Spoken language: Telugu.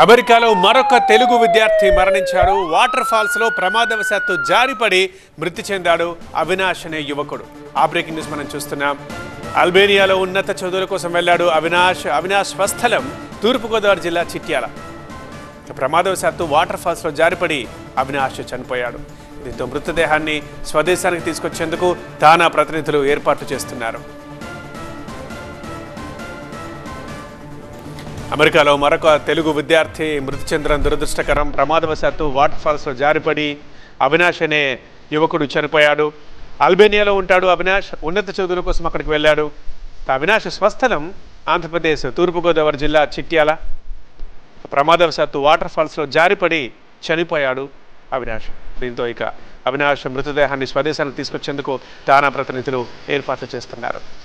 అమెరికాలో మరొక తెలుగు విద్యార్థి మరణించాడు. వాటర్ ఫాల్స్ లో ప్రమాదవశాత్తు జారిపడి మృతి చెందాడు అవినాష్ అనే యువకుడు. ఆ బ్రేకింగ్ న్యూస్ మనం చూస్తున్నాం. అల్బేనియాలో ఉన్నత చదువుల కోసం వెళ్లాడు అవినాష్ స్వస్థలం తూర్పుగోదావరి జిల్లా చిట్యాల. ప్రమాదవశాత్తు వాటర్ ఫాల్స్ లో జారిపడి అవినాష్ చనిపోయాడు. దీంతో మృతదేహాన్ని స్వదేశానికి తీసుకొచ్చేందుకు తానా ప్రతినిధులు ఏర్పాట్లు చేస్తున్నారు. అమెరికాలో మరొక తెలుగు విద్యార్థి మృతి చెందడం దురదృష్టకరం. ప్రమాదవశాత్తు వాటర్ ఫాల్స్లో జారిపడి అవినాష్ అనే యువకుడు చనిపోయాడు. అల్బేనియాలో ఉంటాడు అవినాష్. ఉన్నత చదువుల కోసం అక్కడికి వెళ్ళాడు. అవినాష్ స్వస్థలం ఆంధ్రప్రదేశ్ తూర్పుగోదావరి జిల్లా చిట్యాల. ప్రమాదవశాత్తు వాటర్ ఫాల్స్లో జారిపడి చనిపోయాడు అవినాష్. దీంతో ఇక అవినాష్ మృతదేహాన్ని స్వదేశానికి తీసుకొచ్చేందుకు తానా ప్రతినిధులు ఏర్పాట్లు చేస్తున్నారు.